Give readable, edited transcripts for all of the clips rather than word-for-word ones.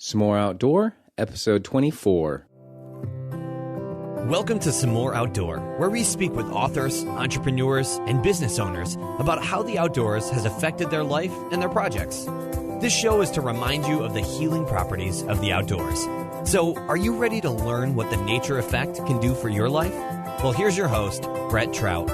Some More Outdoor, episode 24. Welcome to Some More Outdoor, where we speak with authors, entrepreneurs, and business owners about how the outdoors has affected their life and their projects. This show is to remind you of the healing properties of the outdoors. So, are you ready to learn what the nature effect can do for your life? Well, here's your host, Brett Trout.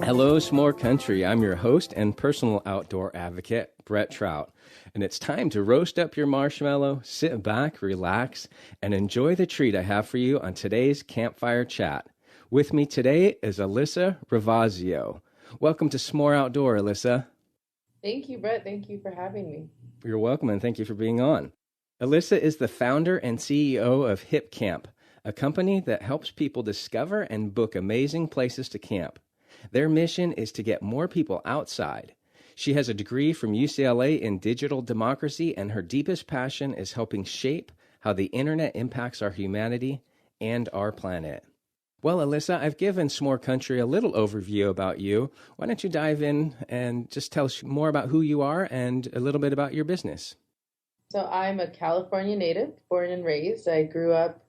Hello, S'more Country. I'm your host and personal outdoor advocate, Brett Trout. And it's time to roast up your marshmallow, sit back, relax, and enjoy the treat I have for you on today's Campfire Chat. With me today is Alyssa Ravasio. Welcome to S'more Outdoor, Alyssa. Thank you, Brett. Thank you for having me. You're welcome, and thank you for being on. Alyssa is the founder and CEO of Hipcamp, a company that helps people discover and book amazing places to camp. Their mission is to get more people outside. She has a degree from UCLA in digital democracy, and her deepest passion is helping shape how the internet impacts our humanity and our planet. Well, Alyssa, I've given S'more Country a little overview about you. Why don't you dive in and just tell us more about who you are and a little bit about your business? So I'm a California native, born and raised. I grew up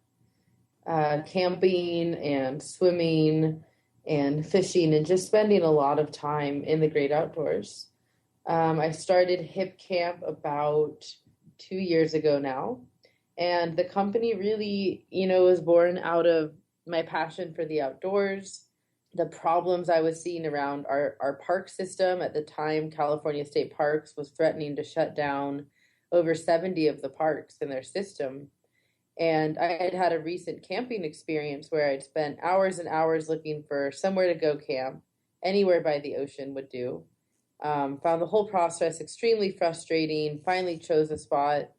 camping and swimming and fishing and just spending a lot of time in the great outdoors. I started Hipcamp about 2 years ago now. And the company really, was born out of my passion for the outdoors, the problems I was seeing around our park system. At the time, California State Parks was threatening to shut down over 70 of the parks in their system. And I had had a recent camping experience where I'd spent hours and hours looking for somewhere to go camp. Anywhere by the ocean would do. Found the whole process extremely frustrating, finally chose a spot,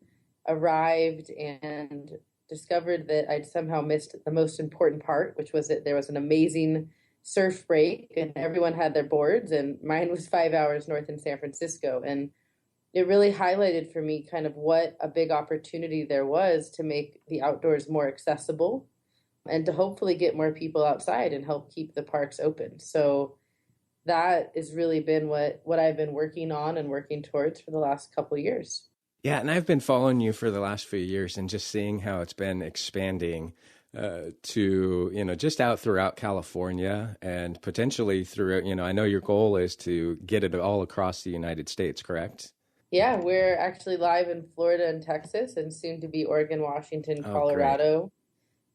arrived, and discovered that I'd somehow missed the most important part, which was that there was an amazing surf break and everyone had their boards, and mine was 5 hours north in San Francisco. And it really highlighted for me kind of what a big opportunity there was to make the outdoors more accessible and to hopefully get more people outside and help keep the parks open. So that has really been what I've been working on and working towards for the last couple of years. Yeah, and I've been following you for the last few years and just seeing how it's been expanding to, just out throughout California and potentially through, I know your goal is to get it all across the United States, correct? Yeah, we're actually live in Florida and Texas and soon to be Oregon, Washington, Colorado.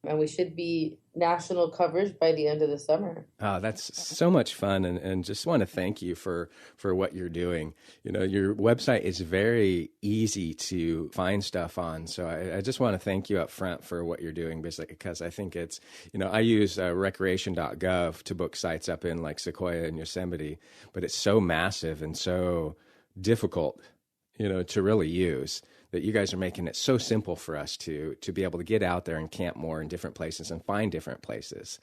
And we should be national coverage by the end of the summer. Oh, that's so much fun. And just want to thank you for what you're doing. Your website is very easy to find stuff on. So I just want to thank you up front for what you're doing, because I think it's, I use recreation.gov to book sites up in like Sequoia and Yosemite, but it's so massive and so difficult, to really use, that you guys are making it so simple for us to be able to get out there and camp more in different places and find different places.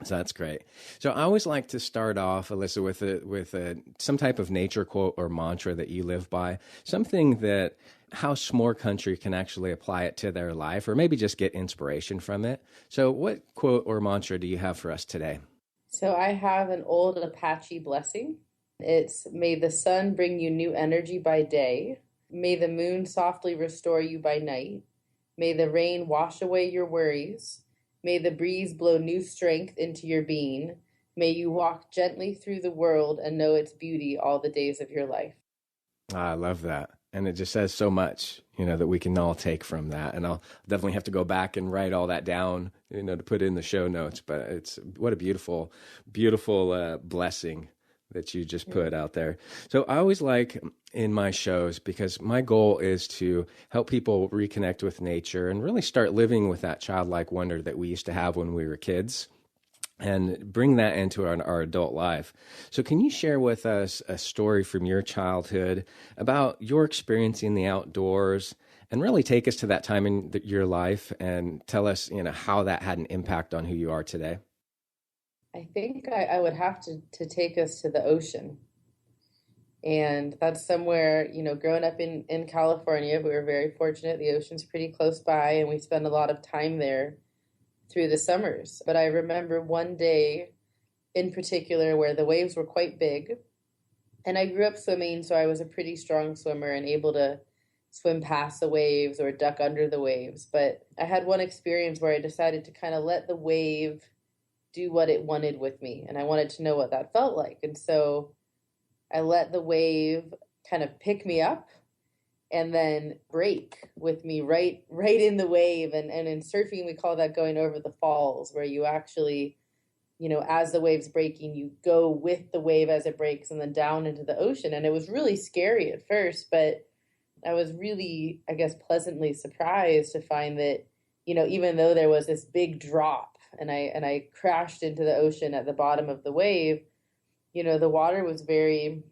So that's great. So I always like to start off, Alyssa, with some type of nature quote or mantra that you live by, something that how S'more Country can actually apply it to their life, or maybe just get inspiration from it. So what quote or mantra do you have for us today? So I have an old Apache blessing. It's, may the sun bring you new energy by day. May the moon softly restore you by night. May the rain wash away your worries. May the breeze blow new strength into your being. May you walk gently through the world and know its beauty all the days of your life. I love that. And it just says so much, that we can all take from that. And I'll definitely have to go back and write all that down, to put in the show notes. But it's what a beautiful, beautiful blessing that you just put out there. So I always like in my shows, because my goal is to help people reconnect with nature and really start living with that childlike wonder that we used to have when we were kids, and bring that into our adult life. So can you share with us a story from your childhood about your experience in the outdoors, and really take us to that time in your life and tell us, how that had an impact on who you are today? I think I would have to take us to the ocean. And that's somewhere, growing up in California, we were very fortunate. The ocean's pretty close by, and we spend a lot of time there through the summers. But I remember one day in particular where the waves were quite big. And I grew up swimming, so I was a pretty strong swimmer and able to swim past the waves or duck under the waves. But I had one experience where I decided to kind of let the wave do what it wanted with me, and I wanted to know what that felt like. And so I let the wave kind of pick me up and then break with me right in the wave. And in surfing, we call that going over the falls, where you actually, as the wave's breaking, you go with the wave as it breaks and then down into the ocean. And it was really scary at first, but I was really, I guess, pleasantly surprised to find that, even though there was this big drop and I crashed into the ocean at the bottom of the wave, the water was very,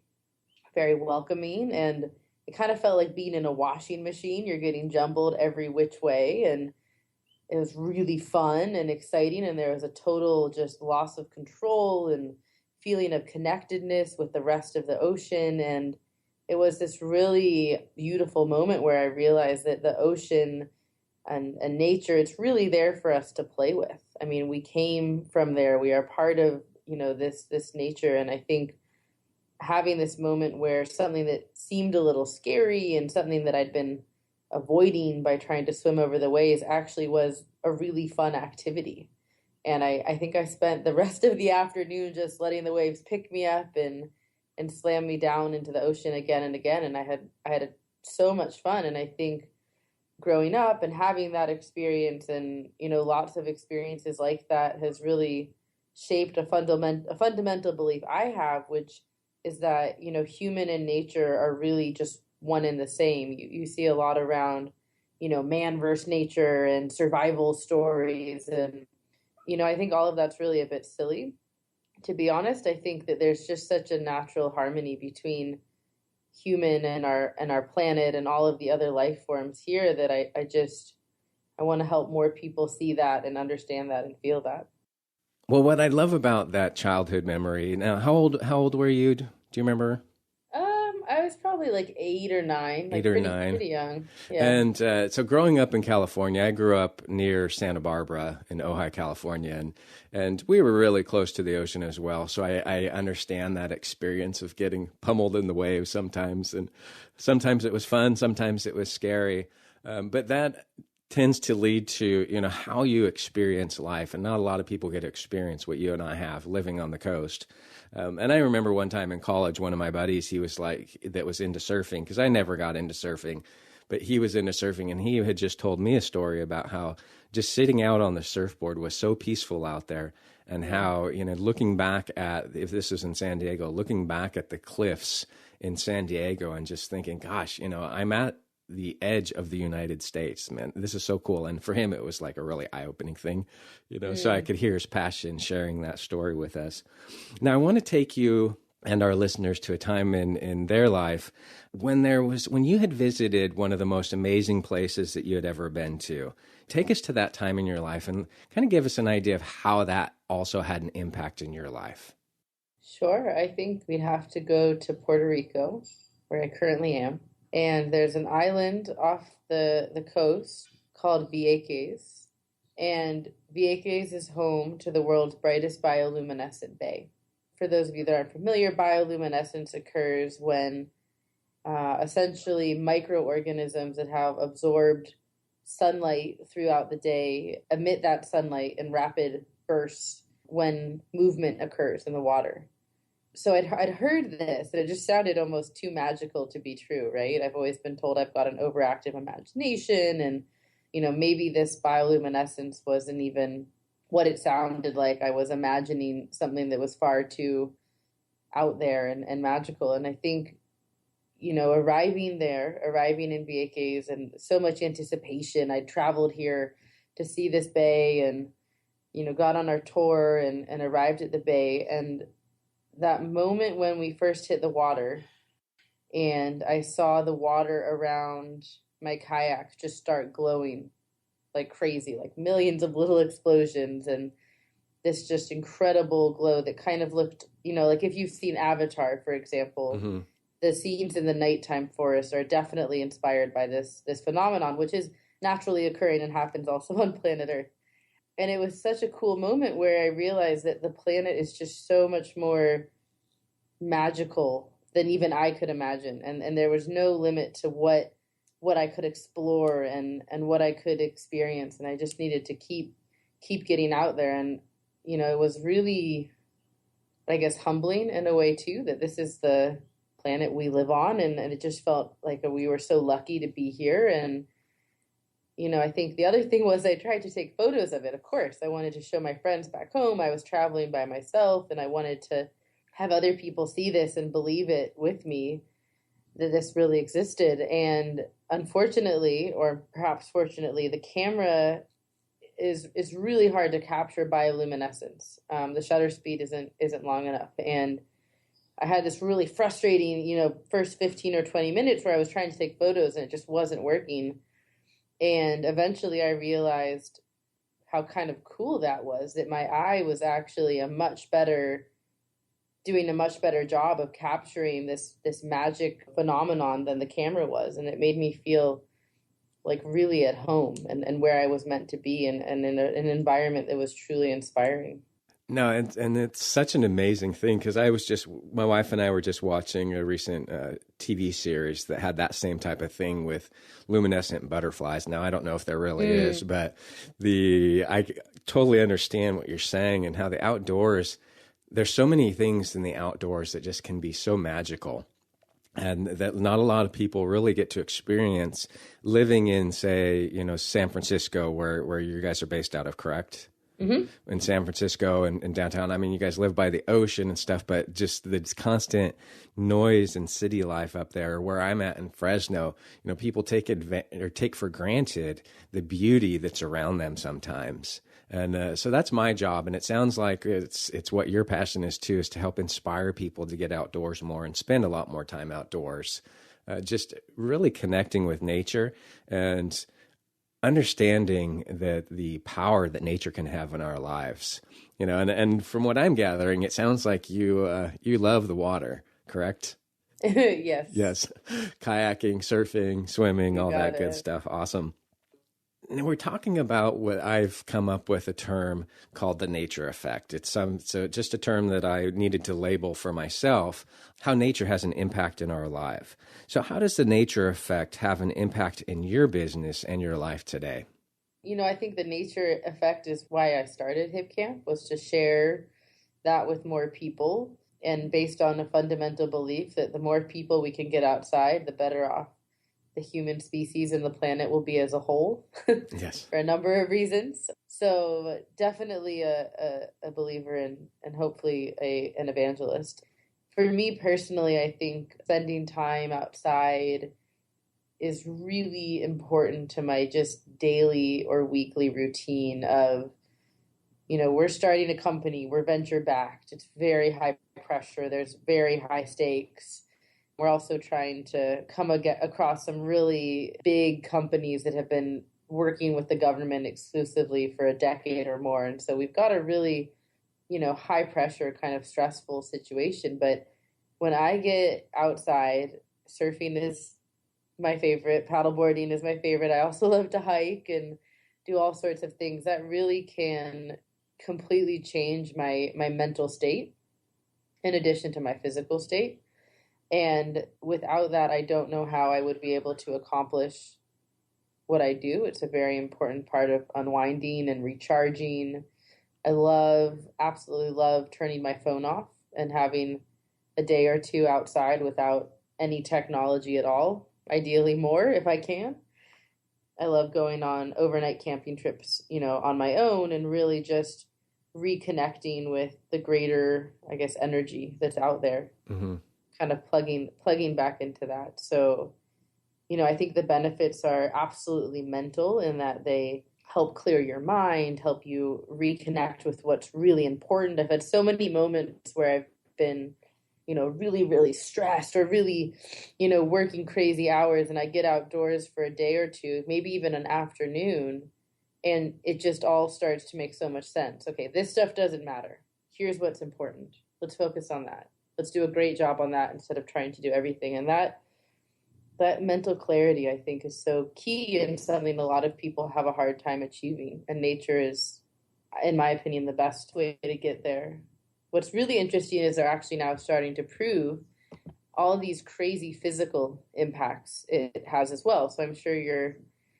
very welcoming, and it kind of felt like being in a washing machine. You're getting jumbled every which way, and it was really fun and exciting, and there was a total just loss of control and feeling of connectedness with the rest of the ocean. And it was this really beautiful moment where I realized that the ocean and nature, it's really there for us to play with. I mean, we came from there. We are part of, this nature. And I think having this moment where something that seemed a little scary and something that I'd been avoiding by trying to swim over the waves actually was a really fun activity. And I think I spent the rest of the afternoon just letting the waves pick me up and slam me down into the ocean again and again. And I had so much fun. And I think growing up and having that experience and, lots of experiences like that has really shaped a fundamental belief I have, which is that, human and nature are really just one and the same. You see a lot around, man versus nature and survival stories. And, I think all of that's really a bit silly. To be honest, I think that there's just such a natural harmony between human and our planet and all of the other life forms here that I want to help more people see that and understand that and feel that. Well, what I love about that childhood memory. Now, how old were you? Do you remember? I was probably like 8 or 9. Like 8 or 9. Pretty young. Yeah. And so growing up in California, I grew up near Santa Barbara in Ojai, California, and we were really close to the ocean as well. So I understand that experience of getting pummeled in the waves sometimes, and sometimes it was fun, sometimes it was scary. But that tends to lead to, how you experience life. And not a lot of people get to experience what you and I have living on the coast. And I remember one time in college, one of my buddies, he was that was into surfing, because I never got into surfing, but he was into surfing, and he had just told me a story about how just sitting out on the surfboard was so peaceful out there, and how, looking back at, if this was in San Diego, looking back at the cliffs in San Diego and just thinking, gosh, I'm at the edge of the United States, man, this is so cool. And for him, it was like a really eye-opening thing, so I could hear his passion sharing that story with us. Now, I want to take you and our listeners to a time in their life when you had visited one of the most amazing places that you had ever been to. Take us to that time in your life and kind of give us an idea of how that also had an impact in your life. Sure. I think we'd have to go to Puerto Rico, where I currently am. And there's an island off the coast called Vieques. And Vieques is home to the world's brightest bioluminescent bay. For those of you that aren't familiar, bioluminescence occurs when essentially microorganisms that have absorbed sunlight throughout the day emit that sunlight in rapid bursts when movement occurs in the water. So I'd heard this, and it just sounded almost too magical to be true, right? I've always been told I've got an overactive imagination, and, maybe this bioluminescence wasn't even what it sounded like. I was imagining something that was far too out there and magical. And I think, arriving in Vieques, and so much anticipation. I traveled here to see this bay and, got on our tour and arrived at the bay. And that moment when we first hit the water and I saw the water around my kayak just start glowing like crazy, like millions of little explosions, and this just incredible glow that kind of looked, like if you've seen Avatar, for example, mm-hmm. The scenes in the nighttime forest are definitely inspired by this phenomenon, which is naturally occurring and happens also on planet Earth. And it was such a cool moment where I realized that the planet is just so much more magical than even I could imagine. And there was no limit to what I could explore and what I could experience. And I just needed to keep getting out there. And, it was really, I guess, humbling in a way too, that this is the planet we live on. And it just felt like we were so lucky to be here. And, I think the other thing was I tried to take photos of it. Of course, I wanted to show my friends back home. I was traveling by myself, and I wanted to have other people see this and believe it with me, that this really existed. And unfortunately, or perhaps fortunately, the camera is really hard to capture bioluminescence. The shutter speed isn't long enough. And I had this really frustrating, first 15 or 20 minutes where I was trying to take photos and it just wasn't working. And eventually I realized how kind of cool that was, that my eye was actually doing a much better job of capturing this magic phenomenon than the camera was. And it made me feel like really at home and where I was meant to be, and in an environment that was truly inspiring. No, and it's such an amazing thing, because my wife and I were just watching a recent TV series that had that same type of thing with luminescent butterflies. Now, I don't know if there really is, but I totally understand what you're saying, and how the outdoors, there's so many things in the outdoors that just can be so magical, and that not a lot of people really get to experience living in, say, San Francisco, where you guys are based out of, correct? Mm-hmm. In San Francisco and downtown. I mean, you guys live by the ocean and stuff, but just the constant noise and city life up there, where I'm at in Fresno, people take for granted the beauty that's around them sometimes. And so that's my job. And it sounds like it's what your passion is too, is to help inspire people to get outdoors more and spend a lot more time outdoors, just really connecting with nature and understanding that the power that nature can have in our lives, and from what I'm gathering, it sounds like you love the water, correct? Yes. Yes. Kayaking, surfing, swimming, all that good stuff. Awesome. And we're talking about what I've come up with a term called the nature effect. So just a term that I needed to label for myself, how nature has an impact in our life. So how does the nature effect have an impact in your business and your life today? I think the nature effect is why I started Hipcamp, was to share that with more people, and based on a fundamental belief that the more people we can get outside, the better off the human species and the planet will be as a whole. Yes. For a number of reasons. So definitely a believer and hopefully an evangelist. For me personally, I think spending time outside is really important to my just daily or weekly routine of, we're starting a company, we're venture backed, it's very high pressure, there's very high stakes. We're also trying to come across some really big companies that have been working with the government exclusively for a decade or more. And so we've got a really, high pressure kind of stressful situation. But when I get outside, surfing is my favorite, paddleboarding is my favorite. I also love to hike and do all sorts of things that really can completely change my mental state in addition to my physical state. And without that, I don't know how I would be able to accomplish what I do. It's a very important part of unwinding and recharging. I absolutely love turning my phone off and having a day or two outside without any technology at all, ideally more if I can. I love going on overnight camping trips, on my own, and really just reconnecting with the greater, I guess, energy that's out there. Mm-hmm. Kind of plugging back into that. So, I think the benefits are absolutely mental in that they help clear your mind, help you reconnect with what's really important. I've had so many moments where I've been, really, really stressed or really, working crazy hours, and I get outdoors for a day or two, maybe even an afternoon, and it just all starts to make so much sense. Okay, this stuff doesn't matter. Here's what's important. Let's focus on that. Let's do a great job on that instead of trying to do everything. And that mental clarity, I think, is so key and something a lot of people have a hard time achieving. And nature is, in my opinion, the best way to get there. What's really interesting is they're actually now starting to prove all these crazy physical impacts it has as well. So I'm sure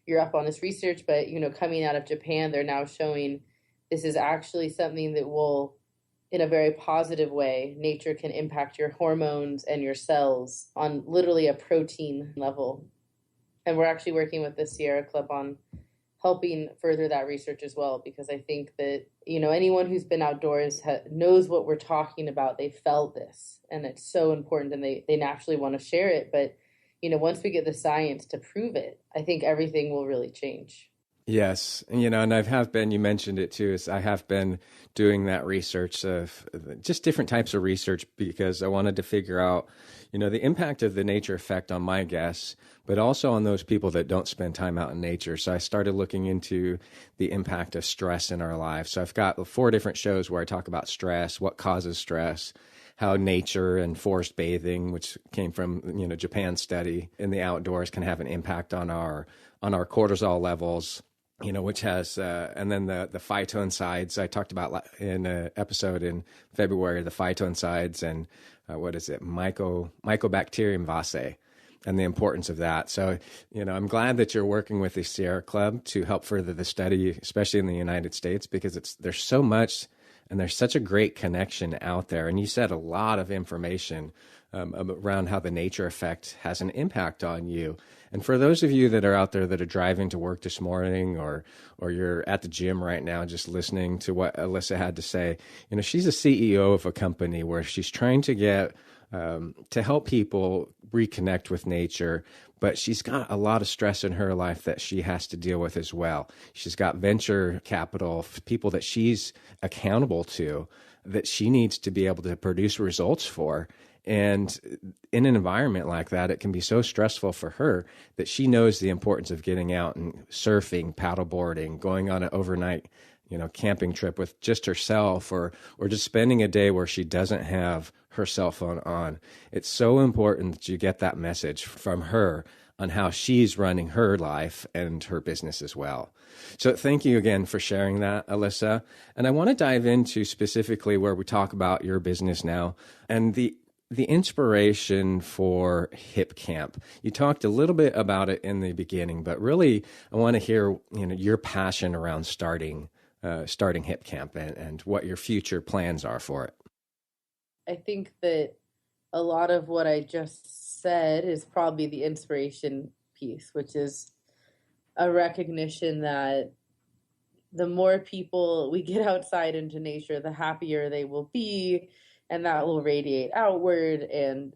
you're up on this research, but coming out of Japan, they're now showing this is actually something that will, in a very positive way, nature can impact your hormones and your cells on literally a protein level. And we're actually working with the Sierra Club on helping further that research as well, because I think that, anyone who's been outdoors knows what we're talking about. They felt this, and it's so important, and they naturally want to share it. But, once we get the science to prove it, I think everything will really change. Yes. And you mentioned it too, is I have been doing that research of just different types of research because I wanted to figure out, the impact of the nature effect on my guests, but also on those people that don't spend time out in nature. So I started looking into the impact of stress in our lives. So I've got 4 different shows where I talk about stress, what causes stress, how nature and forest bathing, which came from, Japan's study in the outdoors, can have an impact on our cortisol levels, which has, and then the phytoncides I talked about in an episode in February, the phytoncides and Mycobacterium vaccae, and the importance of that. So, I'm glad that you're working with the Sierra Club to help further the study, especially in the United States, because there's so much and there's such a great connection out there. And you said a lot of information around how the nature effect has an impact on you. And for those of you that are out there that are driving to work this morning, or you're at the gym right now just listening to what Alyssa had to say, she's a CEO of a company where she's trying to get to help people reconnect with nature, but she's got a lot of stress in her life that she has to deal with as well. She's got venture capital, people that she's accountable to, that she needs to be able to produce results for. And in an environment like that, it can be so stressful for her that she knows the importance of getting out and surfing, paddleboarding, going on an overnight, camping trip with just herself, or just spending a day where she doesn't have her cell phone on. It's so important that you get that message from her on how she's running her life and her business as well. So thank you again for sharing that, Alyssa. And I want to dive into specifically where we talk about your business now and the inspiration for Hipcamp. You talked a little bit about it in the beginning, but really I want to hear, your passion around starting Hipcamp and what your future plans are for it. I think that a lot of what I just said is probably the inspiration piece, which is a recognition that the more people we get outside into nature, the happier they will be, and that will radiate outward. And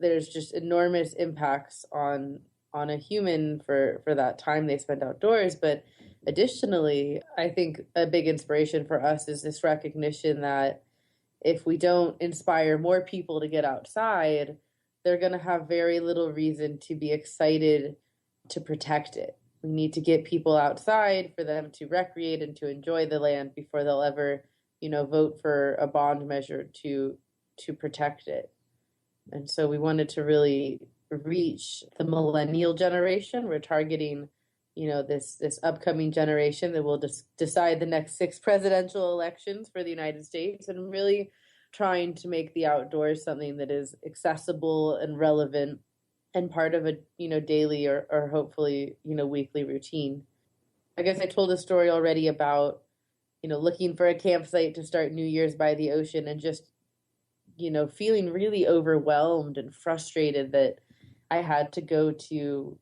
there's just enormous impacts on a human for that time they spend outdoors. But additionally, I think a big inspiration for us is this recognition that if we don't inspire more people to get outside, they're going to have very little reason to be excited to protect it. We need to get people outside for them to recreate and to enjoy the land before they'll ever, vote for a bond measure to protect it. And so we wanted to really reach the millennial generation. We're targeting, this upcoming generation that will decide the next 6 presidential elections for the United States, and really trying to make the outdoors something that is accessible and relevant and part of a, daily or hopefully, weekly routine. I guess I told a story already about, looking for a campsite to start New Year's by the ocean and just, feeling really overwhelmed and frustrated that I had to go to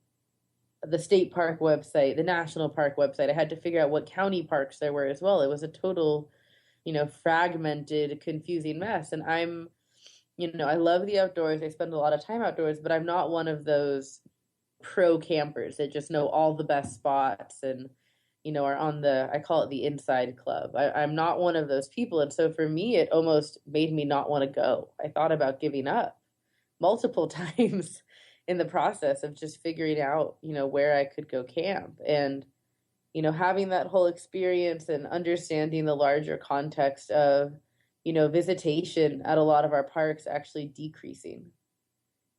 the state park website, the national park website. I had to figure out what county parks there were as well. It was a total, fragmented, confusing mess. And I'm, I love the outdoors. I spend a lot of time outdoors, but I'm not one of those pro campers that just know all the best spots and, are on I call it the inside club. I'm not one of those people. And so for me, it almost made me not want to go. I thought about giving up multiple times in the process of just figuring out, where I could go camp. And, having that whole experience and understanding the larger context of, visitation at a lot of our parks actually decreasing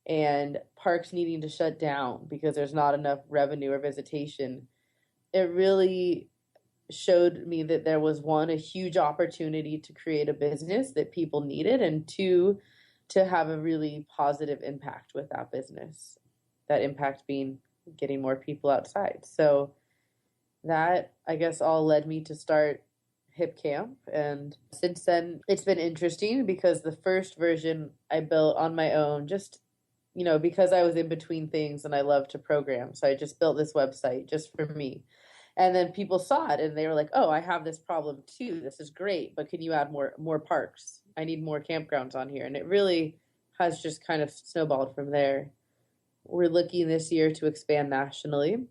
and parks needing to shut down because there's not enough revenue or visitation. It really showed me that there was, 1, a huge opportunity to create a business that people needed, and 2, to have a really positive impact with that business. That impact being getting more people outside. So that, I guess, all led me to start Hipcamp. And since then, it's been interesting because the first version I built on my own, just, because I was in between things and I love to program. So I just built this website just for me. And then people saw it and they were like, oh, I have this problem too. This is great, but can you add more parks? I need more campgrounds on here. And it really has just kind of snowballed from there. We're looking this year to expand nationally.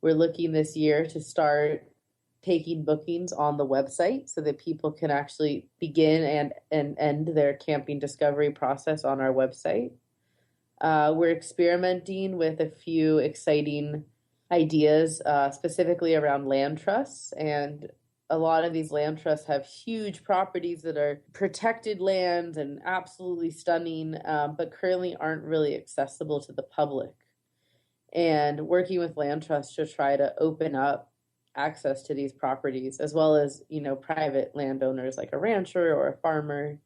We're looking this year to start taking bookings on the website so that people can actually begin and end their camping discovery process on our website. We're experimenting with a few exciting ideas, specifically around land trusts. And a lot of these land trusts have huge properties that are protected lands and absolutely stunning, but currently aren't really accessible to the public. And working with land trusts to try to open up access to these properties, as well as, private landowners like a rancher or a farmer.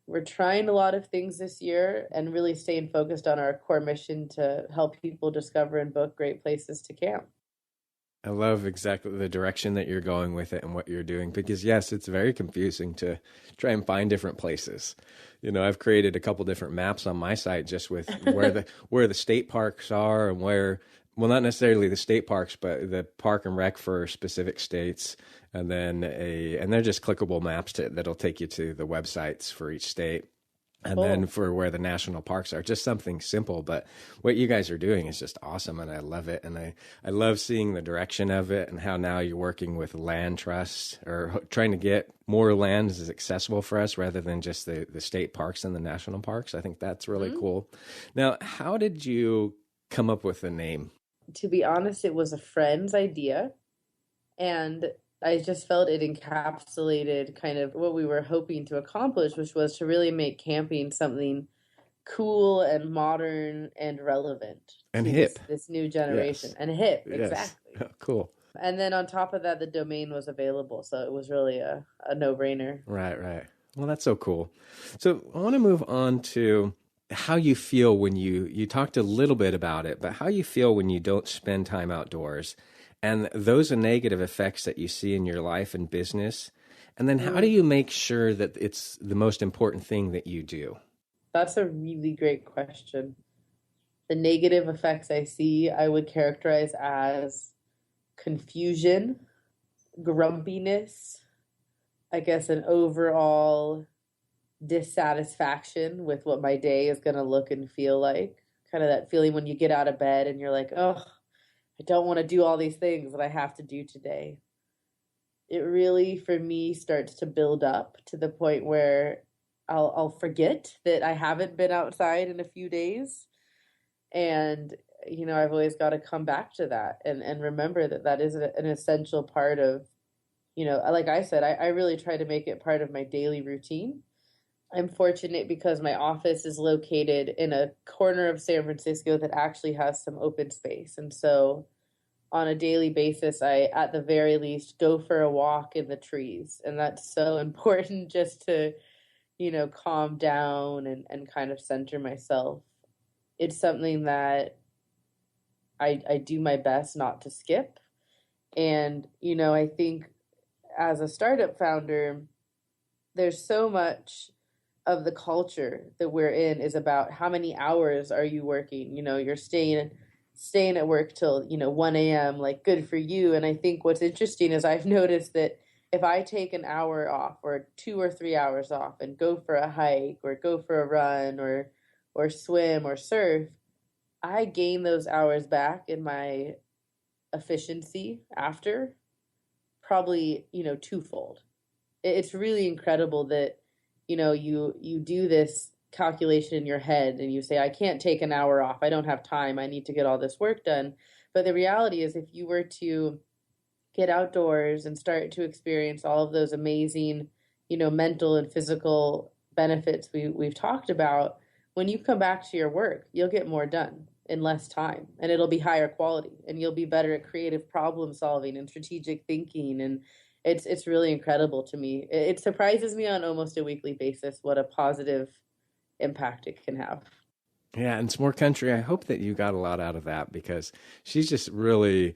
We're trying a lot of things this year and really staying focused on our core mission to help people discover and book great places to camp. I love exactly the direction that you're going with it and what you're doing, because yes, it's very confusing to try and find different places. I've created a couple different maps on my site just with where the state parks are and where, well, not necessarily the state parks, but the park and rec for specific states. And then and they're just clickable maps that'll take you to the websites for each state. And Cool. then for where the national parks are, just something simple. But what you guys are doing is just awesome, and I love it. And I love seeing the direction of it and how now you're working with land trusts or trying to get more land as accessible for us rather than just the state parks and the national parks. I think that's really cool. Now, how did you come up with the name? To be honest, it was a friend's idea. And I just felt it encapsulated kind of what we were hoping to accomplish, which was to really make camping something cool and modern and relevant. And hip. This new generation. Yes. And hip, Yes. exactly. Cool. And then on top of that, the domain was available. So it was really a no-brainer. Right. Well, that's so cool. So I want to move on to how you feel when you talked a little bit about it, but how you feel when you don't spend time outdoors. And those are negative effects that you see in your life and business. And then how do you make sure that it's the most important thing that you do? That's a really great question. The negative effects I see, I would characterize as confusion, grumpiness, I guess an overall dissatisfaction with what my day is going to look and feel like. Kind of that feeling when you get out of bed and you're like, oh, I don't want to do all these things that I have to do today. It really, for me, starts to build up to the point where I'll forget that I haven't been outside in a few days. And, I've always got to come back to that and remember that is an essential part of, like I said, I really try to make it part of my daily routine. I'm fortunate because my office is located in a corner of San Francisco that actually has some open space. And so on a daily basis, I, at the very least, go for a walk in the trees. And that's so important just to, calm down and kind of center myself. It's something that I do my best not to skip. And, I think as a startup founder, there's so much of the culture that we're in is about how many hours are you working? You're staying at work till, 1 a.m., like good for you. And I think what's interesting is I've noticed that if I take an hour off or 2 or 3 hours off and go for a hike or go for a run or swim or surf, I gain those hours back in my efficiency after probably, twofold. It's really incredible that you do this calculation in your head and you say, I can't take an hour off. I don't have time. I need to get all this work done. But the reality is if you were to get outdoors and start to experience all of those amazing, mental and physical benefits we've talked about, when you come back to your work, you'll get more done in less time and it'll be higher quality and you'll be better at creative problem solving and strategic thinking. And it's really incredible to me. It surprises me on almost a weekly basis what a positive impact it can have. Yeah, and S'more Country, I hope that you got a lot out of that, because she's just really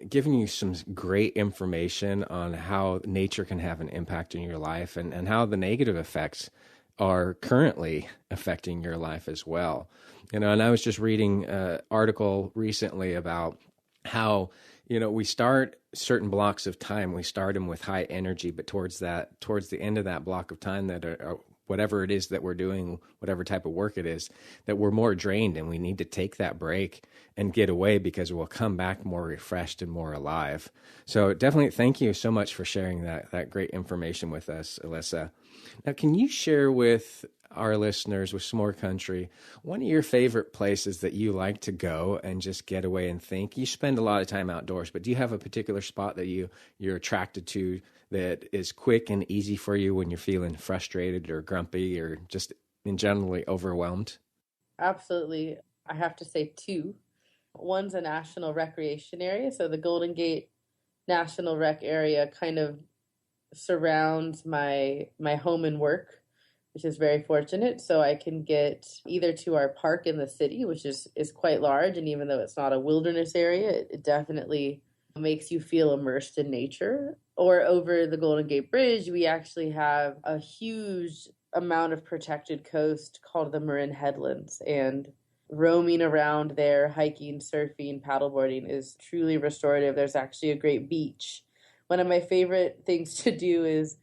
giving you some great information on how nature can have an impact in your life, and how the negative effects are currently affecting your life as well. And I was just reading an article recently about how, we start certain blocks of time, we start them with high energy, but towards the end of that block of time, that are whatever it is that we're doing, whatever type of work it is, that we're more drained, and we need to take that break and get away, because we'll come back more refreshed and more alive. So definitely thank you so much for sharing that great information with us, Alyssa. Now, can you share with our listeners, with S'more Country, one of your favorite places that you like to go and just get away and think? You spend a lot of time outdoors, but do you have a particular spot that you're attracted to, that is quick and easy for you when you're feeling frustrated or grumpy or just in generally overwhelmed? Absolutely. I have to say two. One's a national recreation area. So the Golden Gate National Rec area kind of surrounds my home and work, which is very fortunate. So I can get either to our park in the city, which is quite large. And even though it's not a wilderness area, it definitely makes you feel immersed in nature. Or over the Golden Gate Bridge, we actually have a huge amount of protected coast called the Marin Headlands. And roaming around there, hiking, surfing, paddleboarding is truly restorative. There's actually a great beach. One of my favorite things to do is,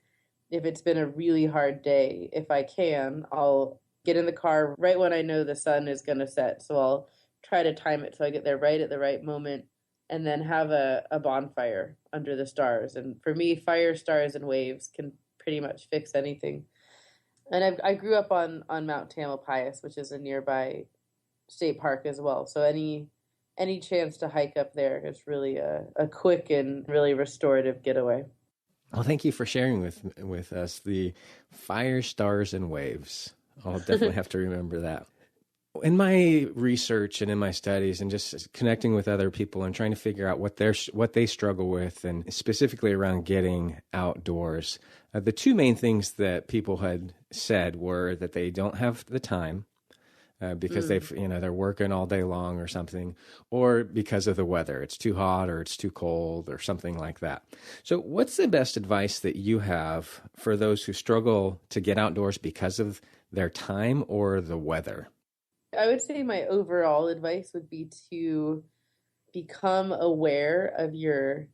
if it's been a really hard day, if I can, I'll get in the car right when I know the sun is going to set. So I'll try to time it so I get there right at the right moment, and then have a bonfire under the stars. And for me, fire, stars, and waves can pretty much fix anything. And I grew up on Mount Tamalpais, which is a nearby state park as well. So any chance to hike up there is really a quick and really restorative getaway. Well, thank you for sharing with us the fire, stars, and waves. I'll definitely have to remember that. In my research and in my studies and just connecting with other people and trying to figure out what they struggle with, and specifically around getting outdoors, the two main things that people had said were that they don't have the time, because they're working all day long or something, or because of the weather. It's too hot or it's too cold or something like that. So what's the best advice that you have for those who struggle to get outdoors because of their time or the weather? I would say my overall advice would be to become aware of your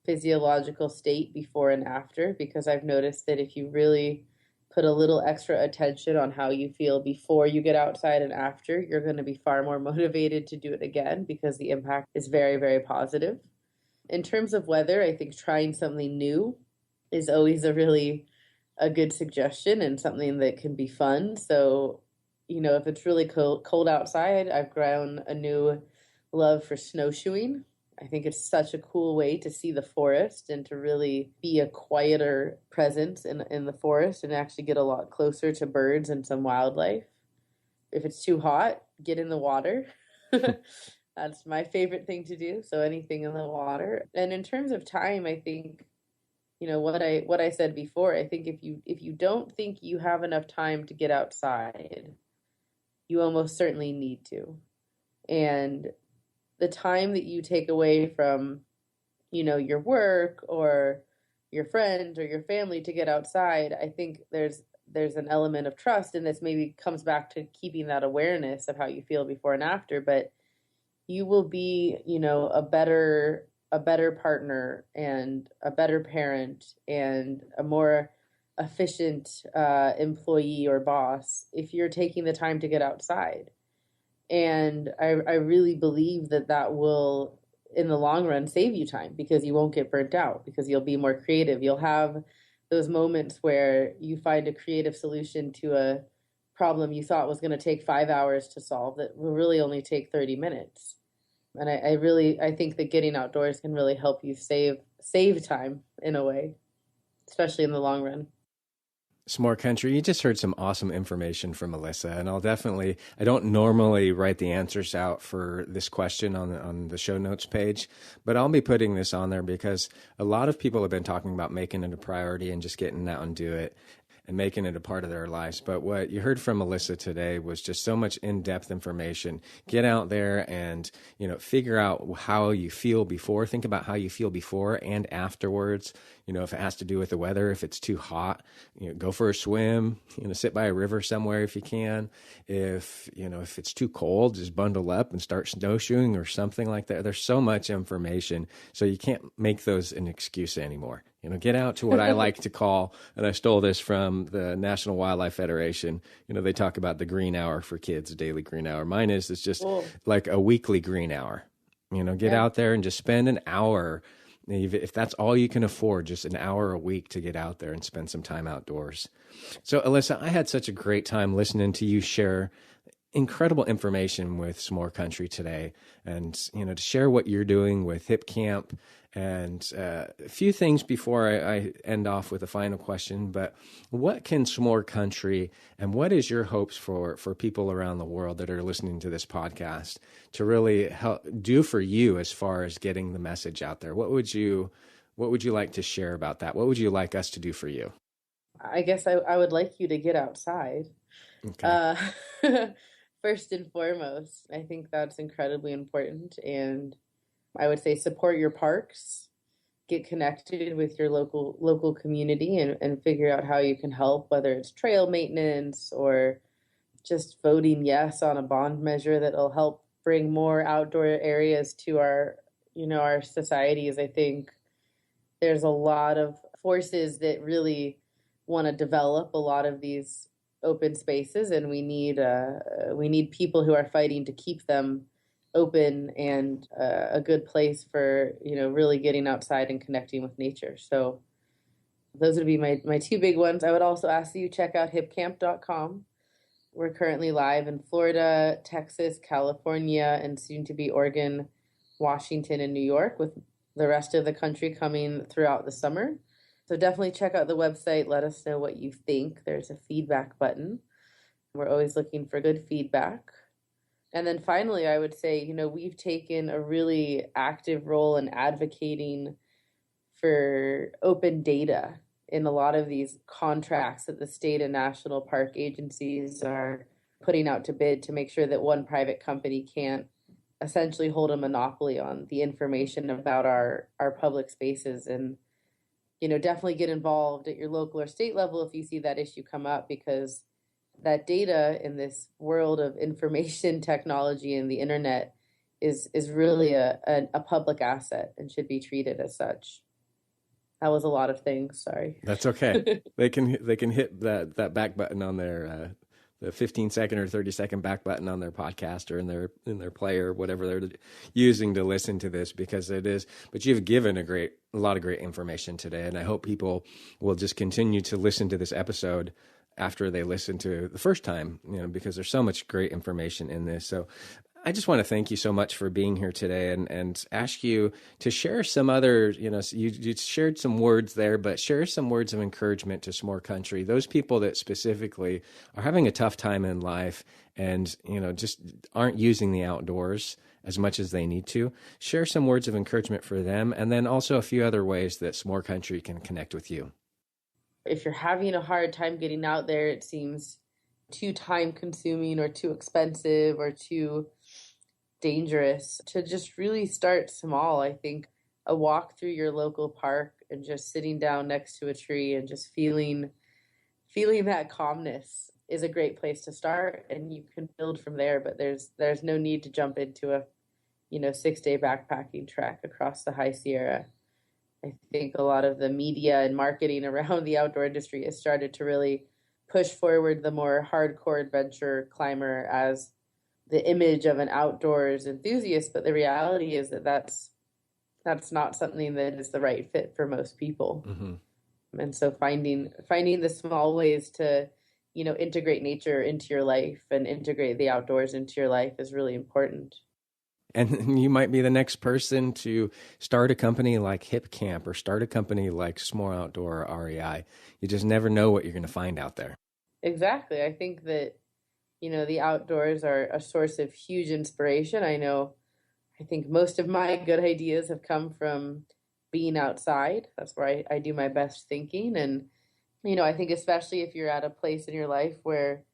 physiological state before and after, because I've noticed that if you really put a little extra attention on how you feel before you get outside and after, you're going to be far more motivated to do it again, because the impact is very, very positive. In terms of weather, I think trying something new is always a good suggestion, and something that can be fun. So, if it's really cold outside, I've grown a new love for snowshoeing. I think it's such a cool way to see the forest and to really be a quieter presence in the forest, and actually get a lot closer to birds and some wildlife. If it's too hot, get in the water. That's my favorite thing to do. So anything in the water. And in terms of time, I think, what I said before, I think if you don't think you have enough time to get outside, you almost certainly need to. And the time that you take away from, your work or your friends or your family to get outside, I think there's an element of trust, and this maybe comes back to keeping that awareness of how you feel before and after, but you will be, a better partner and a better parent and a more efficient employee or boss if you're taking the time to get outside. And I really believe that will, in the long run, save you time, because you won't get burnt out, because you'll be more creative. You'll have those moments where you find a creative solution to a problem you thought was going to take 5 hours to solve that will really only take 30 minutes. And I think that getting outdoors can really help you save time in a way, especially in the long run. S'more Country, you just heard some awesome information from Alyssa, and I don't normally write the answers out for this question on the show notes page, but I'll be putting this on there because a lot of people have been talking about making it a priority and just getting out and do it. and making it a part of their lives. But what you heard from Alyssa today was just so much in-depth information. Get out there and, figure out how you feel before. Think about how you feel before and afterwards. If it has to do with the weather, if it's too hot, go for a swim, sit by a river somewhere if you can. If it's too cold, just bundle up and start snowshoeing or something like that. There's so much information, so you can't make those an excuse anymore. Get out to what I like to call, and I stole this from the National Wildlife Federation. They talk about the green hour for kids, daily green hour. Mine is just like a weekly green hour. Get out there and just spend an hour. If that's all you can afford, just an hour a week to get out there and spend some time outdoors. So, Alyssa, I had such a great time listening to you share incredible information with S'more Country today, and to share what you're doing with Hipcamp. And a few things before I end off with a final question, but what can S'more Country and what is your hopes for people around the world that are listening to this podcast to really help do for you as far as getting the message out there? What would you like to share about that? What would you like us to do for you? I guess I would like you to get outside. Okay. First and foremost, I think that's incredibly important. And I would say support your parks, get connected with your local community and figure out how you can help, whether it's trail maintenance or just voting yes on a bond measure that'll help bring more outdoor areas to our societies. I think there's a lot of forces that really want to develop a lot of these open spaces, and we need people who are fighting to keep them open and a good place for really getting outside and connecting with nature. So those would be my two big ones. I would also ask that you check out hipcamp.com. We're currently live in Florida, Texas, California, and soon to be Oregon, Washington, and New York, with the rest of the country coming throughout the summer. So definitely check out the website. Let us know what you think. There's a feedback button. We're always looking for good feedback. And then finally, I would say, we've taken a really active role in advocating for open data in a lot of these contracts that the state and national park agencies are putting out to bid, to make sure that one private company can't essentially hold a monopoly on the information about our public spaces. And, definitely get involved at your local or state level if you see that issue come up, because that data in this world of information technology and the internet is really a public asset and should be treated as such. That was a lot of things. Sorry. That's okay. They can hit that back button on their the 15-second or 30-second back button on their podcast or in their player, whatever they're using to listen to this, because it is. But you've given a lot of great information today, and I hope people will just continue to listen to this episode after they listen to the first time, because there's so much great information in this. So I just want to thank you so much for being here today, and ask you to share some other, you shared some words there, but share some words of encouragement to S'more Country, those people that specifically are having a tough time in life and, just aren't using the outdoors as much as they need to. Share some words of encouragement for them, and then also a few other ways that S'more Country can connect with you. If you're having a hard time getting out there, it seems too time consuming or too expensive or too dangerous, to just really start small. I think a walk through your local park and just sitting down next to a tree and just feeling that calmness is a great place to start, and you can build from there. But there's no need to jump into a 6-day backpacking trek across the High Sierra. I think a lot of the media and marketing around the outdoor industry has started to really push forward the more hardcore adventure climber as the image of an outdoors enthusiast, but the reality is that that's not something that is the right fit for most people. Mm-hmm. And so finding the small ways to, integrate nature into your life and integrate the outdoors into your life is really important. And you might be the next person to start a company like Hipcamp or start a company like S'more Outdoor or REI. You just never know what you're going to find out there. Exactly. I think that, the outdoors are a source of huge inspiration. I think most of my good ideas have come from being outside. That's where I do my best thinking. And, I think especially if you're at a place in your life where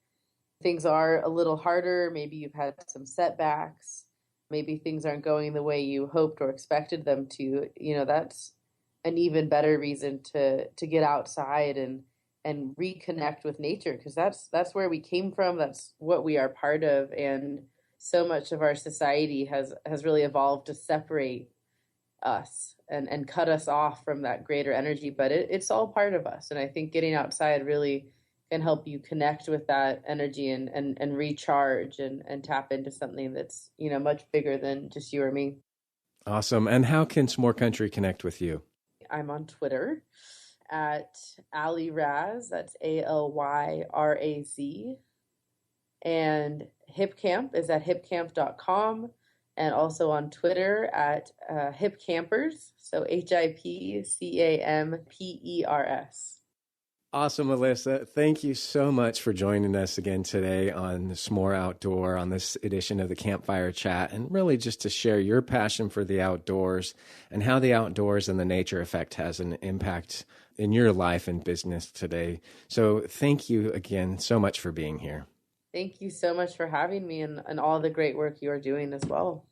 things are a little harder, maybe you've had some setbacks, maybe things aren't going the way you hoped or expected them to, that's an even better reason to get outside and reconnect with nature, because that's where we came from, that's what we are part of. And so much of our society has really evolved to separate us and cut us off from that greater energy, but it's all part of us. And I think getting outside really can help you connect with that energy and recharge and tap into something that's, much bigger than just you or me. Awesome. And how can S'more Country connect with you? I'm on Twitter at Alyraz, that's ALYRAZ. And Hipcamp is at hipcamp.com, and also on Twitter at Hipcampers, so HIPCAMPERS. Awesome, Alyssa. Thank you so much for joining us again today on S'more Outdoor on this edition of the Campfire Chat, and really just to share your passion for the outdoors and how the outdoors and the nature effect has an impact in your life and business today. So thank you again so much for being here. Thank you so much for having me and all the great work you are doing as well.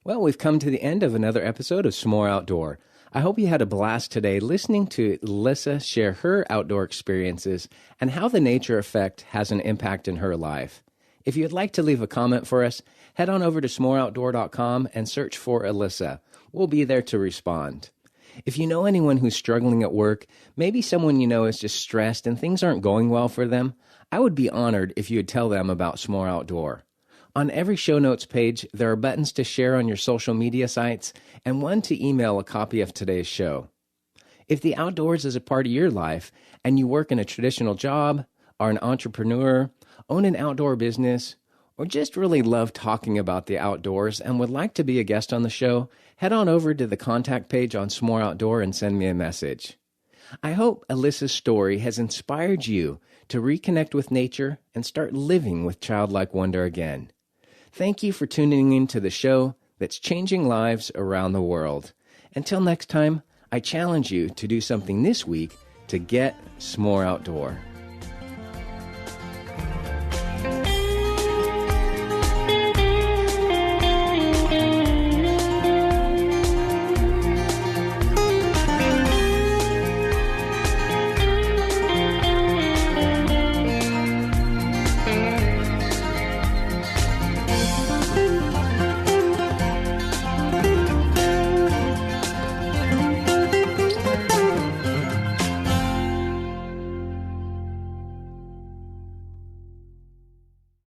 Well, we've come to the end of another episode of S'more Outdoor. I hope you had a blast today listening to Alyssa share her outdoor experiences and how the nature effect has an impact in her life. If you'd like to leave a comment for us, head on over to s'moreoutdoor.com and search for Alyssa. We'll be there to respond. If you know anyone who's struggling at work, maybe someone you know is just stressed and things aren't going well for them, I would be honored if you would tell them about S'more Outdoor. On every show notes page, there are buttons to share on your social media sites and one to email a copy of today's show. If the outdoors is a part of your life and you work in a traditional job, are an entrepreneur, own an outdoor business, or just really love talking about the outdoors and would like to be a guest on the show, head on over to the contact page on S'more Outdoor and send me a message. I hope Alyssa's story has inspired you to reconnect with nature and start living with childlike wonder again. Thank you for tuning in to the show that's changing lives around the world. Until next time, I challenge you to do something this week to get S'more Outdoor.